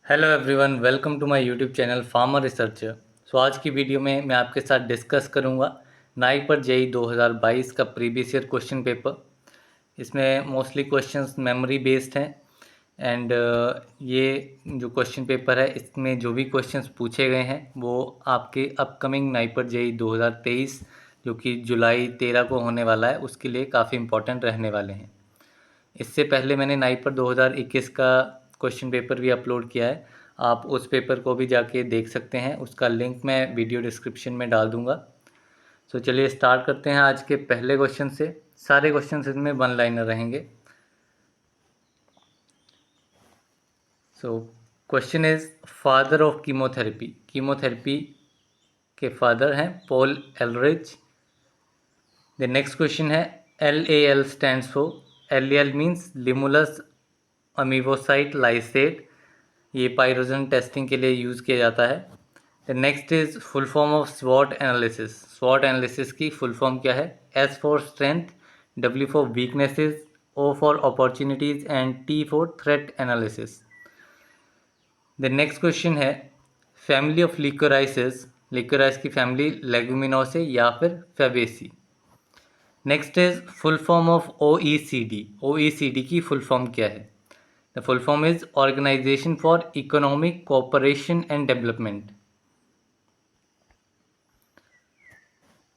Hello everyone, welcome to my YouTube channel farmer researcher. आज की video में मैं आपके साथ डिस्कस करूंगा नाइपर जेई 2022 का प्रीवियस ईयर क्वेश्चन पेपर। इसमें मोस्टली क्वेश्चंस मेमोरी बेस्ड हैं एंड ये जो क्वेश्चन पेपर है इसमें जो भी क्वेश्चंस पूछे गए हैं वो आपके अपकमिंग नाइपर जेई 2023 जो कि जुलाई 13 को होने वाला है उसके लिए काफ़ी इंपॉर्टेंट रहने वाले हैं। इससे पहले मैंने नाइपर 2021 का क्वेश्चन पेपर भी अपलोड किया है। आप उस पेपर को भी जाके देख सकते हैं, उसका लिंक मैं वीडियो डिस्क्रिप्शन में डाल दूंगा। चलिए स्टार्ट करते हैं आज के पहले क्वेश्चन से। सारे क्वेश्चन इसमें वन लाइनर रहेंगे। Question is father of chemotherapy. Chemotherapy के फादर हैं Paul Ehrlich. The next question है LAL stands for. LAL means limulus amebocyte lysate. ये पाइरोजन टेस्टिंग के लिए यूज़ किया जाता है। The next is full form of स्वॉट एनालिसिस। स्वॉट एनालिसिस की फुल फॉर्म क्या है? S for strength, W for weaknesses, O for opportunities and T for threat analysis. The next question है फैमिली ऑफ लिकोराइसिस। लिकोराइस की family leguminosae या फिर fabaceae. Next is full form of OECD। OECD की full form क्या है? The full form is organization for economic cooperation and development.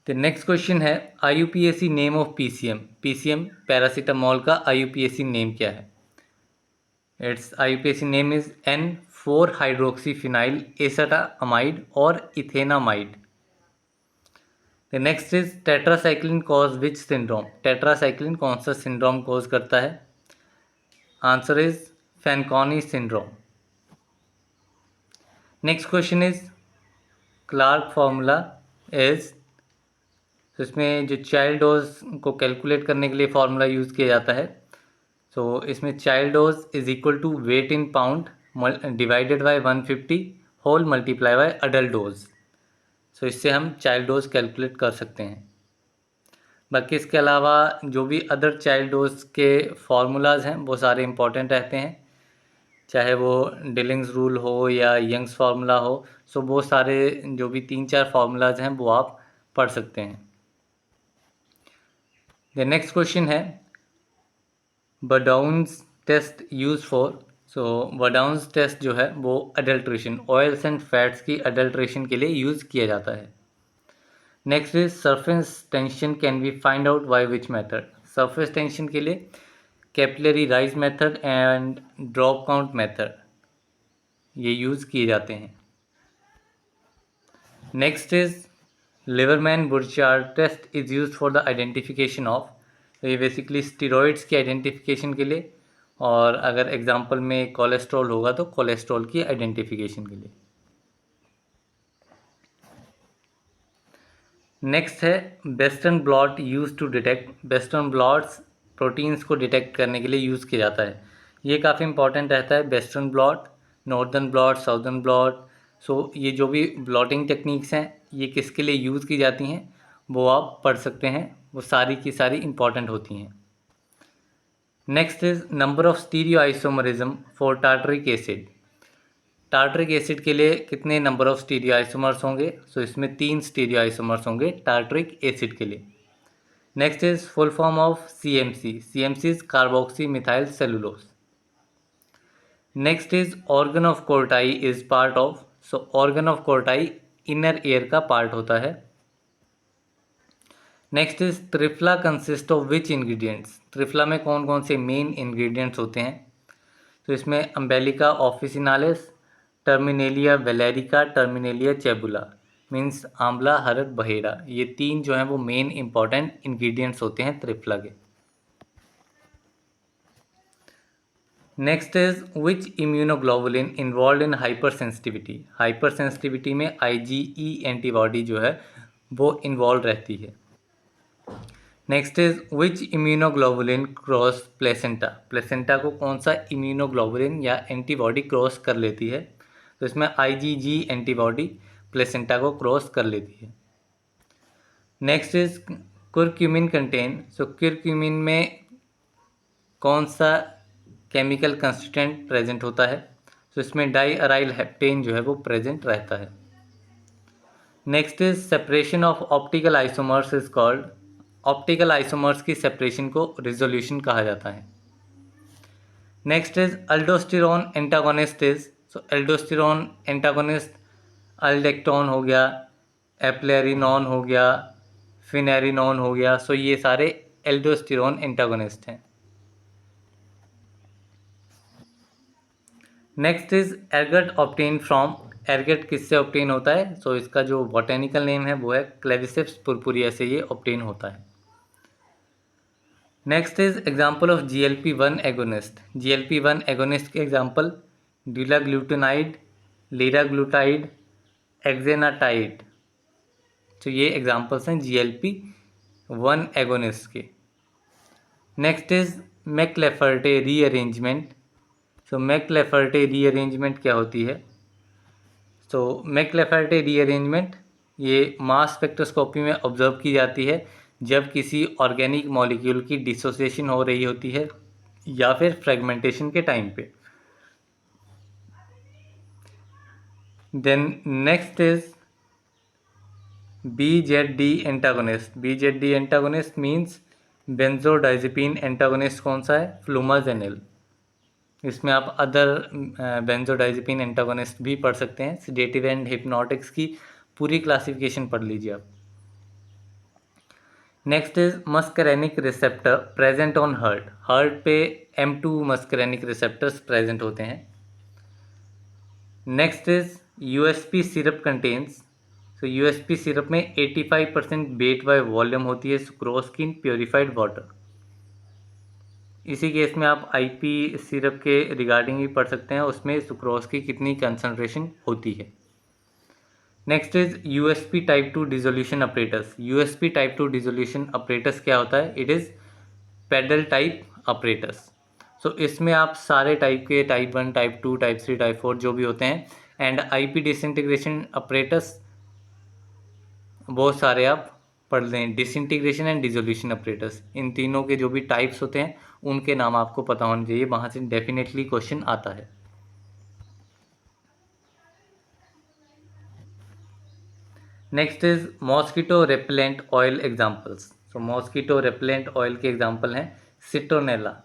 The next question है IUPAC name of PCM। PCM paracetamol का IUPAC name क्या है? Its IUPAC name is N4 hydroxyphenyl acetamide और ethanamide. The next is tetracycline cause which syndrome. Tetracycline कौन सा syndrome cause करता है? Answer is Fanconi syndrome. Next question is Clark formula is. तो इसमें जो चाइल्ड डोज को कैलकुलेट करने के लिए फार्मूला यूज़ किया जाता है। इसमें child dose is equal to weight in pound divided by 150 whole multiply by adult dose. इससे हम चाइल्ड डोज कैलकुलेट कर सकते हैं। बाकी इसके अलावा जो भी अदर चाइल्ड डोज के फार्मूलाज हैं वो सारे इंपॉर्टेंट रहते हैं, चाहे वो डिलिंग्स रूल हो या यंग्स फार्मूला हो। वो सारे जो भी 3-4 फार्मूलाज हैं वो आप पढ़ सकते हैं। द नेक्स्ट क्वेश्चन है Baudouin test use for. Baudouin test जो है वो अडल्ट्रेशन, ऑयल्स एंड फैट्स की अडल्ट्रेशन के लिए यूज़ किया जाता है। Next is surface tension can be find out by which method. Surface tension के लिए capillary rise method and drop count method ये यूज़ किए जाते हैं। Next is Liebermann Burchard test is use for the identification of. ये basically steroids की identification के लिए, और अगर एग्जांपल में कोलेस्ट्रॉल होगा तो कोलेस्ट्रॉल की आइडेंटिफिकेशन के लिए। नेक्स्ट है western blot use to detect. Western blots proteins को डिटेक्ट करने के लिए यूज़ किया जाता है। ये काफ़ी इंपॉर्टेंट रहता है, western blot, northern blot, southern blot. ये जो भी ब्लॉटिंग टेक्निक्स हैं ये किसके लिए यूज़ की जाती हैं वो आप पढ़ सकते हैं, वो सारी की सारी इंपॉर्टेंट होती हैं। Next is number of stereo isomerism for tartaric acid. Tartaric acid के लिए कितने नंबर ऑफ स्टीरियो आइसोमर्स होंगे? इसमें 3 स्टीरियो आइसोमर्स होंगे टार्टरिक एसिड के लिए। Next is full form of CMC। CMC is carboxy methyl cellulose. Next is organ of Corti is part of. Organ of Corti inner ear का part होता है। Next is triphala consist of which ingredients. Triphala में कौन कौन से main ingredients होते हैं? इसमें Emblica officinalis, Terminalia bellerica, Terminalia chebula means आंवला, हरड़, बहेड़ा। ये 3 जो हैं वो मेन इंपॉर्टेंट इंग्रेडिएंट्स होते हैं त्रिफला के। Next is which immunoglobulin involve in hyper sensitivity. Hyper sensitivity में IgE एंटीबॉडी जो है वो इन्वॉल्व रहती है। Next is which immunoglobulin cross placenta. Placenta को कौन सा इम्यूनोग्लोबुलिन या एंटीबॉडी क्रॉस कर लेती है? इसमें IgG एंटीबॉडी प्लेसेंटा को क्रॉस कर लेती है। Next is कुरक्यूमिन contain. कुरक्यूमिन में कौन सा केमिकल कंस्टिट्यूएंट प्रेजेंट होता है? तो इसमें डाई अराइल हेप्टेन जो है वो प्रेजेंट रहता है। Next is separation of optical isomers is called, optical isomers की सेपरेशन को रिजोल्यूशन कहा जाता है। Next is aldosterone antagonist is, so aldosterone antagonist Aldactone हो गया, एप्लेरिनॉन हो गया, फिनेरिनॉन हो गया, सो ये सारे एल्डोस्टेरोन एंटागोनिस्ट हैं। नेक्स्ट इज एर्गट ऑब्टेन फ्रॉम, एर्गट किससे ऑब्टेन होता है? सो इसका जो बॉटेनिकल नेम है वो है क्लेविसेप्स पुरपुरिया से ये ऑब्टेन होता है। Next is example of GLP-1 agonist, GLP-1 agonist के एग्जाम्पल डीलाग्लूटेनाइड, लीराग्लूटाइड, एक्जेनाटाइड, तो ये एग्जाम्पल्स हैं GLP-1 एगोनिस्ट के। Next is McLafferty rearrangement, so McLafferty rearrangement क्या होती है? तो मैकलेफर्टे रीअरेंजमेंट ये मास स्पेक्ट्रोस्कोपी में ऑब्जर्व की जाती है जब किसी ऑर्गेनिक मॉलिक्यूल की डिसोसिएशन हो रही होती है या फिर फ्रेगमेंटेशन के टाइम पे। Then next is BZD antagonist, BZD antagonist means benzodiazepine antagonist कौन सा है? फ्लूमाजेनिल। इसमें आप अदर बेंजोडाइजेपिन एंटागोनिस्ट भी पढ़ सकते हैं, सिडेटिव एंड हिप्नोटिक्स की पूरी क्लासिफिकेशन पढ़ लीजिए आप। Next is muscarinic receptor present on heart, heart पे M2 मस्करेनिक रिसेप्टर्स प्रेजेंट होते हैं। Next is USP syrup contains, तो USP सिरप में 85% वेट बाय वॉल्यूम होती है सुक्रोज की इन प्योरीफाइड वाटर। इसी केस में आप IP सिरप के रिगार्डिंग भी पढ़ सकते हैं, उसमें सुक्रोज की कितनी कंसंट्रेशन होती है। Next is USP type 2 dissolution apparatus, USP type 2 dissolution apparatus क्या होता है? It is paddle type apparatus. So इसमें आप सारे टाइप के टाइप 1, टाइप 2, टाइप 3, टाइप 4 जो भी होते हैं एंड IP डिसइंटीग्रेशन अपरेटस बहुत सारे आप पढ़ लें, डिसइंटीग्रेशन एंड डिसोल्यूशन अपरेटस, इन तीनों के जो भी टाइप्स होते हैं उनके नाम आपको पता होने चाहिए, वहाँ से डेफिनेटली क्वेश्चन आता है। Next is mosquito repellent oil examples, so mosquito repellent oil के एग्जाम्पल हैं citronella.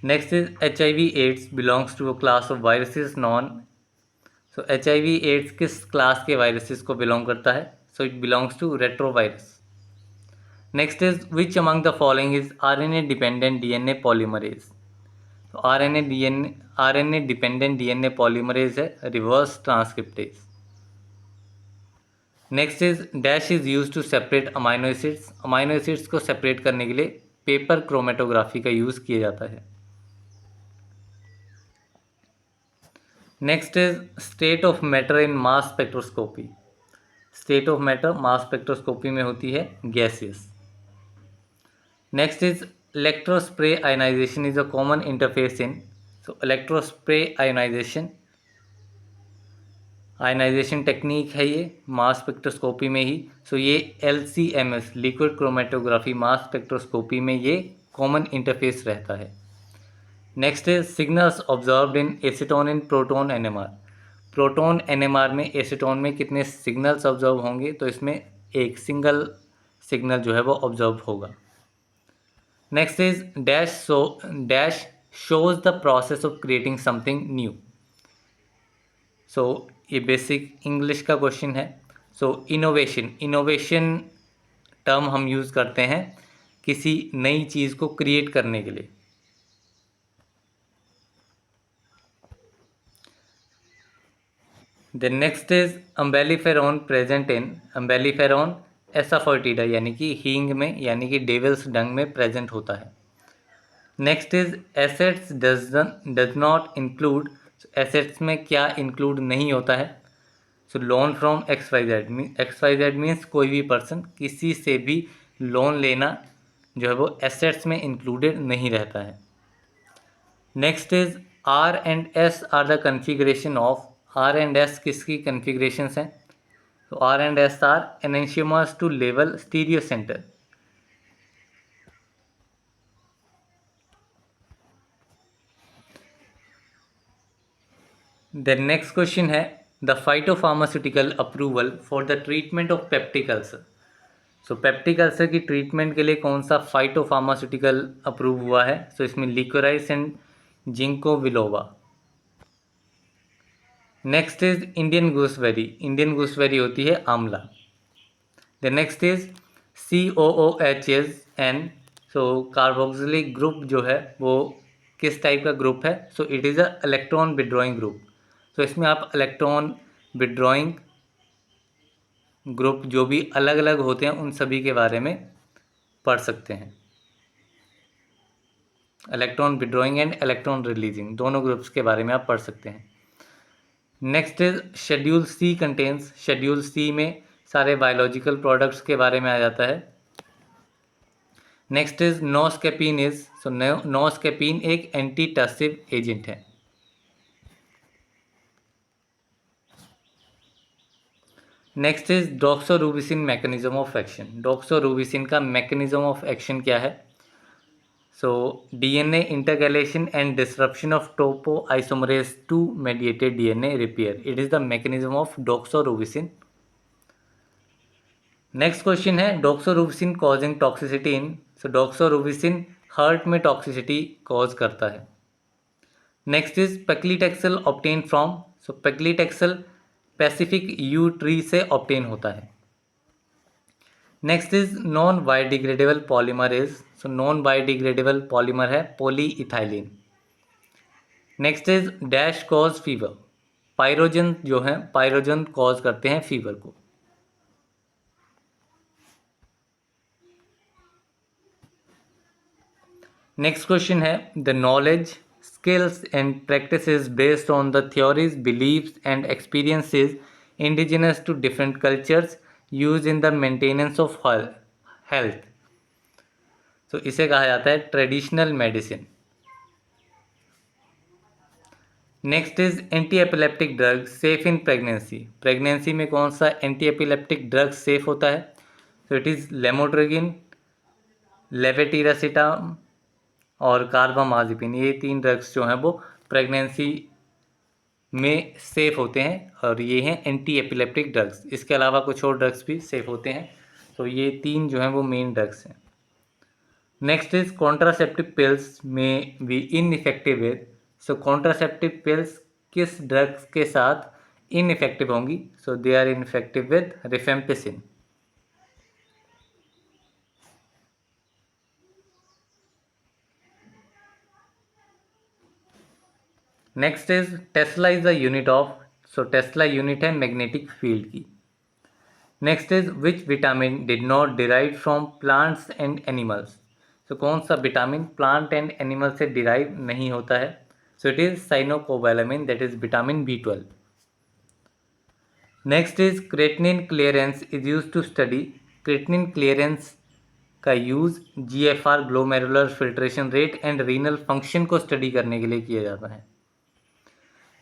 Next is HIV AIDS belongs to a class of viruses known, so HIV AIDS किस क्लास के वायरसेस को बिलोंग करता है? So it belongs to retrovirus. Next is which among the following is RNA dependent DNA polymerase, तो RNA dependent DNA polymerase है reverse transcriptase. Next is dash is use to separate amino acids, amino acids को separate करने के लिए paper chromatography का use किया जाता है। Next is state of matter in mass spectroscopy, state of matter mass spectroscopy में होती है gaseous. Next is electrospray ionisation is a common interface in, so electrospray ionisation technique है ये मास स्पेक्ट्रोस्कोपी में ही, सो ये LCMS liquid chromatography mass spectroscopy में ये कॉमन इंटरफेस रहता है। Next is signals observed in acetone in proton NMR, proton NMR में एसीटोन में कितने सिग्नल्स ऑब्जर्व होंगे? तो इसमें एक सिंगल सिग्नल जो है वो ऑब्जर्व होगा। Next is dash shows the process of creating something new, so ये बेसिक इंग्लिश का क्वेश्चन है। सो इनोवेशन टर्म हम यूज़ करते हैं किसी नई चीज़ को क्रिएट करने के लिए। The next is umbelliferone present in, umbelliferone asafoetida यानी कि हींग में यानी कि डेविल्स डंग में प्रेजेंट होता है। Next is assets does not include, assets में क्या इंक्लूड नहीं होता है? सो लोन फ्रॉम XYZ मीन्स कोई भी पर्सन, किसी से भी लोन लेना जो है वो एसेट्स में इंक्लूडेड नहीं रहता है। Next is R&S are the configuration of, R&S किसकी कन्फिग्रेशंस हैं? तो R&S are enantiomers to level stereo center, then next question है the phytopharmaceutical approval for the treatment of peptic ulcer. So peptic ulcer की treatment के लिए कौन सा फाइटोफार्मास्यूटिकल approve हुआ है? सो इसमें liquorice and ginkgo biloba. Next is Indian gooseberry. Indian gooseberry होती है आंवला। The next is COOHN। So carboxylic group जो है वो किस टाइप का ग्रुप है? So it is a electron withdrawing group. तो इसमें आप इलेक्ट्रॉन विड्रॉइंग ग्रुप जो भी अलग अलग होते हैं उन सभी के बारे में पढ़ सकते हैं। Electron withdrawing and electron releasing दोनों ग्रुप्स के बारे में आप पढ़ सकते हैं। Next is schedule C contains. Schedule C में सारे बायोलॉजिकल प्रोडक्ट्स के बारे में आ जाता है। Next is noscapine is. So noscapine एक एंटीटसिव एजेंट है। Next is doxorubicin mechanism of action. Doxorubicin का मैकेनिज्म ऑफ एक्शन क्या है? So DNA intercalation and disruption of topoisomerase 2 mediated DNA repair. It is the mechanism of doxorubicin. Next question है doxorubicin causing toxicity in. So doxorubicin heart में toxicity cause करता है। Next is paclitaxel obtain from. So paclitaxel Pacific yew tree से obtain होता है। Next is non biodegradable polymer is. So non biodegradable polymer है polyethylene. Next is dash cause fever. Pyrogen जो है pyrogen cause करते हैं फीवर को। Next question है the knowledge skills and practices based on the theories believes and experiences indigenous to different cultures use in the maintenance of health. तो इसे कहा जाता है traditional medicine. Next is anti epileptic drug safe in pregnancy. Pregnancy में कौन सा anti epileptic drug safe होता है? तो इट इज़ लेमोट्रेगिन, लेवेटिरासिटाम और कार्बामाजिपिन। ये 3 ड्रग्स जो हैं वो प्रेगनेंसी में सेफ होते हैं और ये हैं एंटी एपिलेप्टिक ड्रग्स। इसके अलावा कुछ और ड्रग्स भी सेफ होते हैं। तो ये 3 जो हैं वो मेन ड्रग्स हैं। Next is contraceptive pills may be ineffective with. So contraceptive pills किस ड्रग्स के साथ इनइफेक्टिव होंगी? So they are ineffective with rifampicin. Next is tesla is the unit of. So tesla unit है magnetic field की। Next is which vitamin did not derive from plants and animals. तो कौन सा vitamin plant and animal से derive नहीं होता है? So it is cyanocobalamin, that is vitamin B12। Next is creatinine clearance is use to study. Creatinine clearance का use GFR glomerular filtration rate and renal function को study करने के लिए किया जाता है।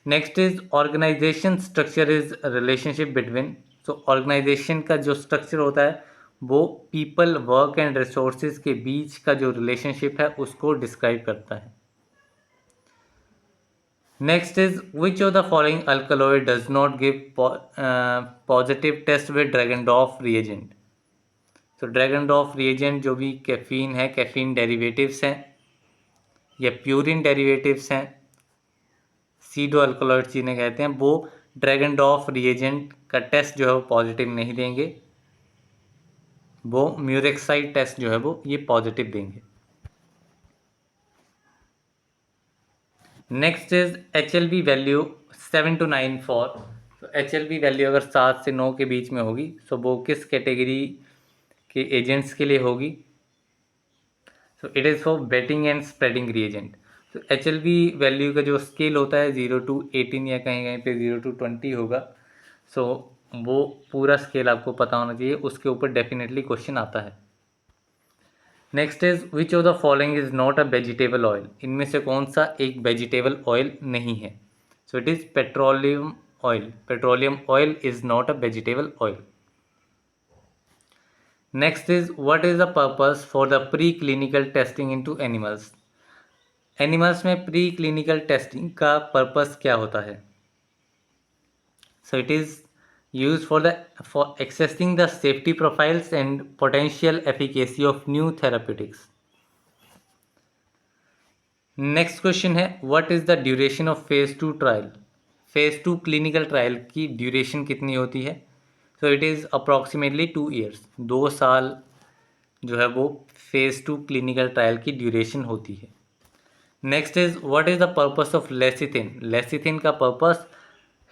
Next is organization structure is relationship between. So organization का जो स्ट्रक्चर होता है वो पीपल, वर्क एंड रिसोर्सेज के बीच का जो रिलेशनशिप है उसको डिस्क्राइब करता है। Next is which of the following alkaloid does not give positive test with Dragendorff reagent. तो ड्रैगनडॉर्फ रिएजेंट जो भी कैफीन है, कैफीन डेरिवेटिव्स हैं या प्यूरिन डेरिवेटिव्स हैं, सीडो अल्कलॉइड्स जिन्हें कहते हैं, वो ड्रैगनडॉर्फ रिएजेंट का टेस्ट जो है वो पॉजिटिव नहीं देंगे। वो म्यूरेक्साइड टेस्ट जो है वो ये पॉजिटिव देंगे। Next is HLV value 7 to 9 for. तो HLV वैल्यू अगर 7 से 9 के बीच में होगी तो वो किस कैटेगरी के एजेंट्स के लिए होगी? So it is for wetting and spreading reagent. तो HLV वैल्यू का जो स्केल होता है 0 to 18 या कहीं कहीं पे 0 to 20 होगा। सो वो पूरा स्केल आपको पता होना चाहिए, उसके ऊपर डेफिनेटली क्वेश्चन आता है। Next is which of the following is not a vegetable oil. इनमें से कौन सा एक वेजिटेबल ऑयल नहीं है? So it is petroleum oil. Petroleum oil is not a vegetable oil. Next is what is the purpose for the pre clinical testing into animals. Animals में pre clinical testing का purpose क्या होता है? So it is used for assessing the safety profiles and potential efficacy of new therapeutics. Next question है what is the duration of phase 2 trial. Phase 2 clinical trial की duration कितनी होती है? So it is approximately 2 years. 2 साल जो है वो phase 2 clinical trial की ड्यूरेशन होती है. Next is what is the purpose of lecithin. Lecithin का पर्पस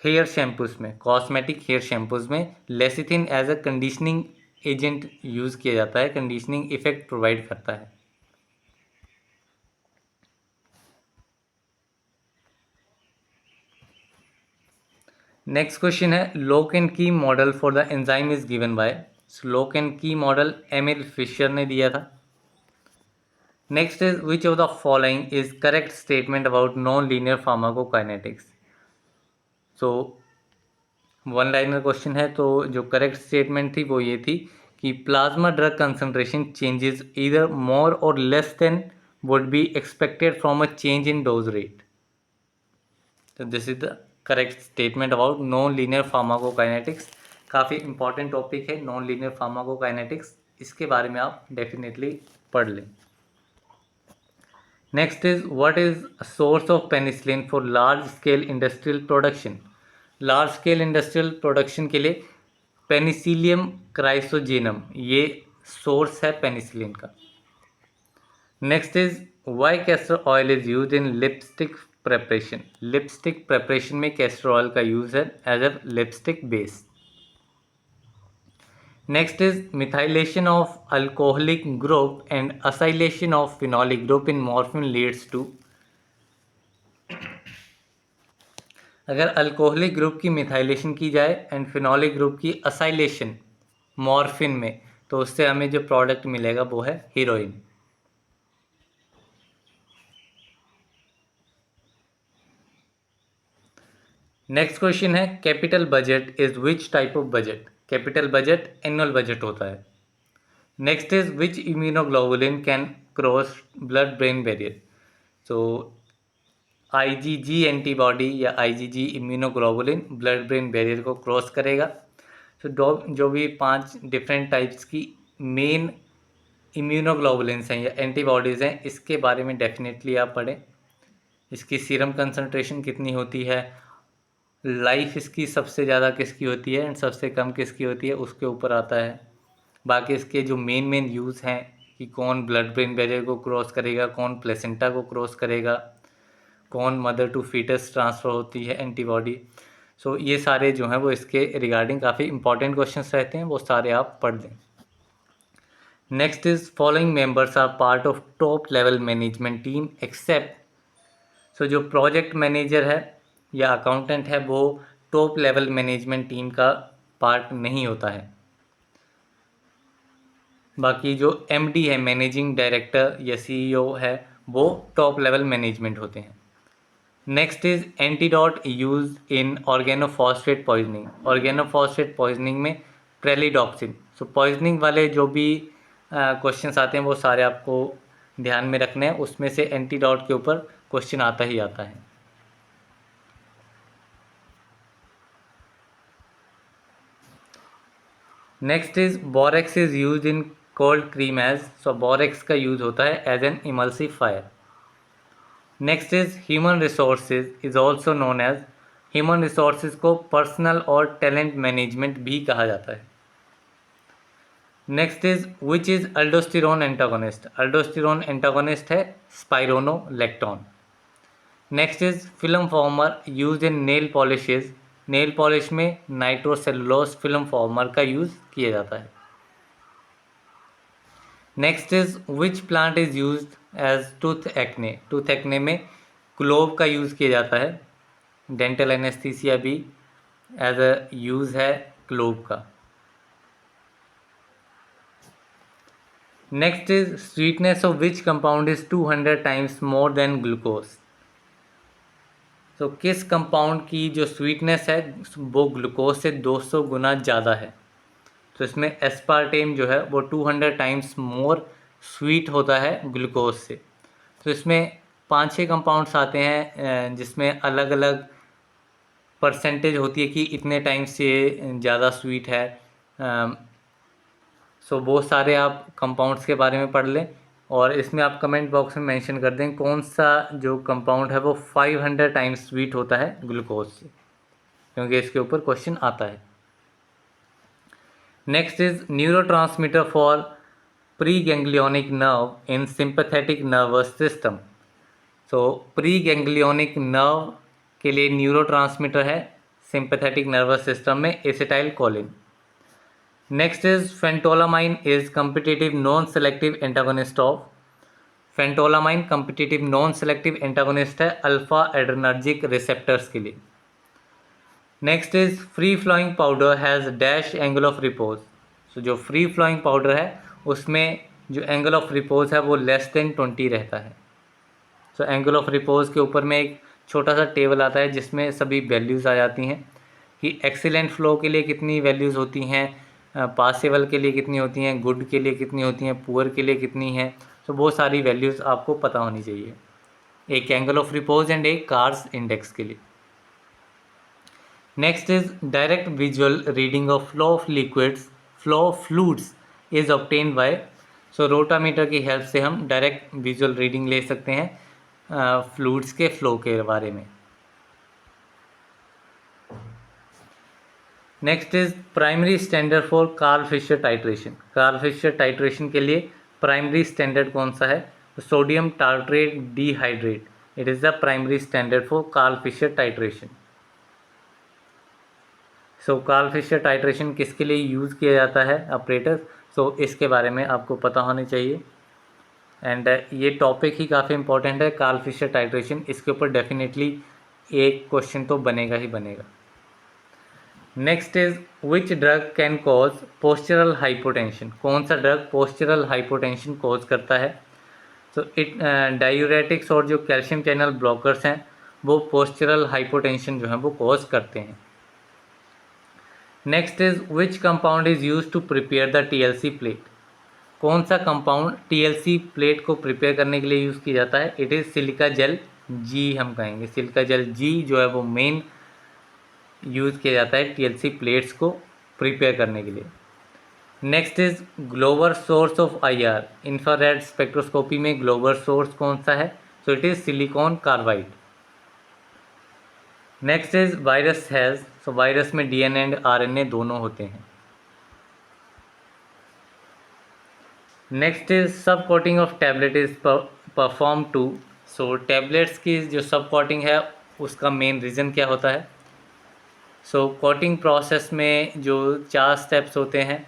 हेयर शैम्पूज में, कॉस्मेटिक हेयर शैम्पूज में lecithin as a conditioning agent use किया जाता है, कंडीशनिंग इफेक्ट प्रोवाइड करता है. नेक्स्ट क्वेश्चन है लॉक एंड की model for the enzyme is given by. Lock and की मॉडल एमिल फिशर ने दिया था. Next is which of the following is correct statement about non linear pharmacokinetics. So one liner question है, तो जो correct statement थी वो ये थी कि plasma drug concentration changes either more or less than would be expected from a change in dose rate. तो this is the correct statement about non linear pharmacokinetics. काफ़ी इंपॉर्टेंट टॉपिक है non linear pharmacokinetics, इसके बारे में आप definitely पढ़ लें. Next is what is source of penicillin for large scale industrial production. Large scale industrial production के लिए पेनिसिलियम क्राइसोजेनम ये सोर्स है पेनिसिलिन का. Next is why castor oil is use in lipstick preparation. Lipstick preparation में castor oil का use है as a lipstick base. Next is methylation of alcoholic group and acylation of phenolic group in morphine leads to. अगर alcoholic group की methylation की जाए and phenolic group की acylation morphine में, तो उससे हमें जो प्रोडक्ट मिलेगा वो है हीरोइन. नेक्स्ट क्वेश्चन है capital budget is which type of budget. Capital budget annual budget होता है. Next is which immunoglobulin can cross blood brain barrier. So IgG antibody या IgG immunoglobulin blood brain barrier को cross करेगा. तो जो भी 5 different types की main immunoglobulins हैं या एंटीबॉडीज़ हैं, इसके बारे में डेफिनेटली आप पढ़ें. इसकी सीरम कंसंट्रेशन कितनी होती है, लाइफ इसकी सबसे ज़्यादा किसकी होती है एंड सबसे कम किसकी होती है, उसके ऊपर आता है. बाकी इसके जो मेन यूज़ हैं कि कौन ब्लड ब्रेन बैरियर को क्रॉस करेगा, कौन प्लेसेंटा को क्रॉस करेगा, कौन मदर टू फीटस ट्रांसफ़र होती है एंटीबॉडी. सो ये सारे जो हैं वो इसके रिगार्डिंग काफ़ी इंपॉर्टेंट क्वेश्चंस रहते हैं, वो सारे आप पढ़ लें. Next is following members are part of top level management team except. So जो प्रोजेक्ट मैनेजर है या अकाउंटेंट है वो टॉप लेवल मैनेजमेंट टीम का पार्ट नहीं होता है. बाकी जो एमडी है, मैनेजिंग डायरेक्टर या सीईओ है, वो टॉप लेवल मैनेजमेंट होते हैं. Next is antidote use in organophosphate poisoning. Organophosphate poisoning में प्रेलिडॉक्सिन. सो पॉइजनिंग वाले जो भी क्वेश्चंस आते हैं वो सारे आपको ध्यान में रखने हैं, उसमें से एंटीडोट के ऊपर क्वेश्चन आता ही आता है. Next is borax is use in cold cream as. So borax का यूज होता है as an emulsifier. Next is human resources is also known as. Human resources को पर्सनल और टैलेंट मैनेजमेंट भी कहा जाता है. Next is which is aldosterone antagonist. Aldosterone antagonist है spironolactone. Next is film former use in nail polishes. Nail polish में nitrocellulose film former का use किया जाता है. Next is which plant is use as टूथ एक्ने. टूथ एक्ने में क्लोव का यूज़ किया जाता है. डेंटल एनेस्थीसिया भी एज अ यूज़ है क्लोव का. Next is sweetness of which compound is 200 times more than glucose. तो किस कंपाउंड की जो स्वीटनेस है वो ग्लूकोज से 200 गुना ज़्यादा है. तो इसमें एस्पार्टेम जो है वो 200 टाइम्स मोर स्वीट होता है ग्लूकोज से. तो इसमें 5-6 कंपाउंड्स आते हैं जिसमें अलग अलग परसेंटेज होती है कि इतने टाइम से ज़्यादा स्वीट है। सो वो सारे आप कंपाउंड्स के बारे में पढ़ लें, और इसमें आप कमेंट बॉक्स में मेंशन कर दें कौन सा जो कंपाउंड है वो 500 टाइम्स स्वीट होता है ग्लूकोज से, क्योंकि इसके ऊपर क्वेश्चन आता है। Next is neurotransmitter for pre ganglionic nerve in sympathetic nervous system. So pre ganglionic nerve के लिए न्यूरोट्रांसमीटर है सिंपैथेटिक नर्वस सिस्टम में acetyl choline. Next is phentolamine is competitive non selective antagonist of. Phentolamine competitive non selective antagonist है alpha adrenergic receptors के लिए। Next is free flowing powder has dash angle of repose. So जो free flowing powder है उसमें जो angle of repose है वो less than 20 रहता है। सो एंगल ऑफ रिपोज के ऊपर में एक छोटा सा टेबल आता है जिसमें सभी वैल्यूज़ आ जाती हैं कि एक्सीलेंट फ्लो के लिए कितनी वैल्यूज़ होती हैं, पासेबल के लिए कितनी होती हैं, गुड के लिए कितनी होती हैं, पुअर के लिए कितनी हैं। तो वो सारी वैल्यूज़ आपको पता होनी चाहिए एक एंगल ऑफ रिपोज एंड एक कार्स इंडेक्स के लिए। Next is direct visual reading of flow of liquids, flow of fluids is obtained by. So rotameter की हेल्प से हम डायरेक्ट विजुअल रीडिंग ले सकते हैं फ्लूइड्स के फ्लो के बारे में। Next is primary standard for Karl Fischer titration. Karl Fischer titration के लिए प्राइमरी स्टैंडर्ड कौन सा है? Sodium tartrate dihydrate, it is the primary standard for Karl Fischer titration. So Karl Fischer titration किसके लिए यूज़ किया जाता है ऑपरेटर? सो इसके बारे में आपको पता होना चाहिए, एंड ये टॉपिक ही काफ़ी इंपॉर्टेंट है कार्ल फिशर टाइट्रेशन। इसके ऊपर डेफिनेटली एक क्वेश्चन तो बनेगा ही बनेगा। Next is which drug can cause postural hypotension. कौन सा ड्रग पोस्चरल हाइपोटेंशन कॉज करता है? सो इट डायूरेटिक्स और जो कैल्शियम चैनल ब्लॉकर्स हैं वो पोस्चरल हाइपोटेंशन जो है वो कॉज करते हैं। Next is which compound is use to prepare the TLC plate. कौन सा कंपाउंड TLC प्लेट को प्रिपेयर करने के लिए यूज़ किया जाता है? It is silica gel G, हम कहेंगे सिलिका जेल जी जो है वो मेन यूज़ किया जाता है TLC प्लेट्स को प्रिपेयर करने के लिए। Next is global source of IR। Infrared spectroscopy में ग्लोबल सोर्स कौन सा है? So it is silicon carbide. Next is virus has. So virus में DNA एंड RNA दोनों होते हैं। Next is sub coating of tablet is perform to. So tablets की जो सब कोटिंग है उसका मेन रीज़न क्या होता है? सो कोटिंग प्रोसेस में जो 4 स्टेप्स होते हैं,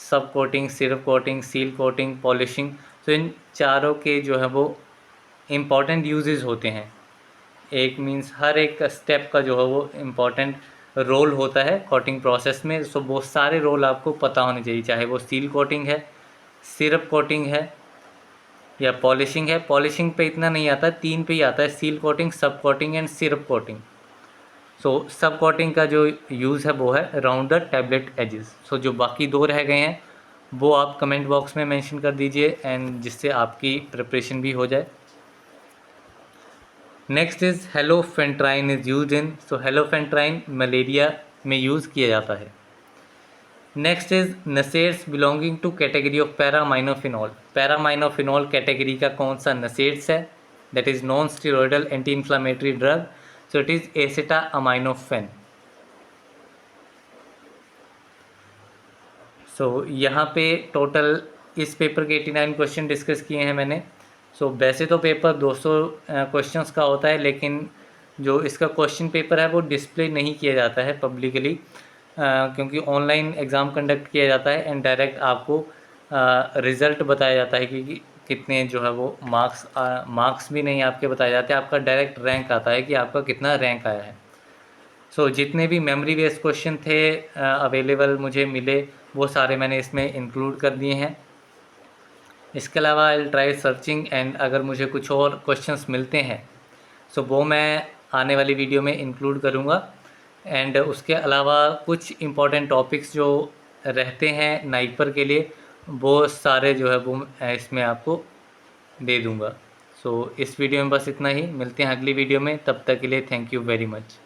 सब coating, syrup coating, seal coating, polishing, तो इन चारों के जो है वो इम्पॉर्टेंट यूजेस होते हैं। एक मीन्स हर एक स्टेप का जो है वो इम्पॉर्टेंट रोल होता है कोटिंग प्रोसेस में। सो वो सारे रोल आपको पता होने चाहिए, चाहे वो सील कोटिंग है, सिरप कोटिंग है या पॉलिशिंग है। पॉलिशिंग पे इतना नहीं आता, 3 पे ही आता है, सील कोटिंग, सब कोटिंग एंड सिरप कोटिंग। सो सब कोटिंग का जो यूज़ है वो है अराउंड द टैबलेट एजेस। सो जो बाकी 2 रह गए हैं वो आप कमेंट बॉक्स में मेंशन कर दीजिए, एंड जिससे आपकी प्रिपरेशन भी हो जाए। Next is halofantrine is use in. So halofantrine malaria में यूज़ किया जाता है। Next is NSAIDs belonging to category of paraaminophenol. Paraaminophenol category का कौन सा नसेट्स है? That is non steroidal anti inflammatory drug. So it is acetaminophen. So यहाँ पे टोटल इस पेपर के 89 क्वेश्चन डिस्कस किए हैं मैंने। सो वैसे तो पेपर 200 क्वेश्चंस का होता है, लेकिन जो इसका क्वेश्चन पेपर है वो डिस्प्ले नहीं किया जाता है पब्लिकली, क्योंकि ऑनलाइन एग्ज़ाम कंडक्ट किया जाता है एंड डायरेक्ट आपको रिज़ल्ट बताया जाता है कि कितने जो है वो मार्क्स भी नहीं आपके बताए जाते, आपका डायरेक्ट रैंक आता है कि आपका कितना रैंक आया है। सो जितने भी मेमोरी बेस्ड क्वेश्चन थे अवेलेबल मुझे मिले वो सारे मैंने इसमें इंक्लूड कर दिए हैं। इसके अलावा I will try searching, and अगर मुझे कुछ और क्वेश्चंस मिलते हैं सो वो मैं आने वाली वीडियो में इंक्लूड करूँगा। एंड उसके अलावा कुछ इम्पॉर्टेंट टॉपिक्स जो रहते हैं नाइपर के लिए वो सारे जो है वो इसमें आपको दे दूँगा। सो इस वीडियो में बस इतना ही, मिलते हैं अगली वीडियो में, तब तक के लिए थैंक यू वेरी मच।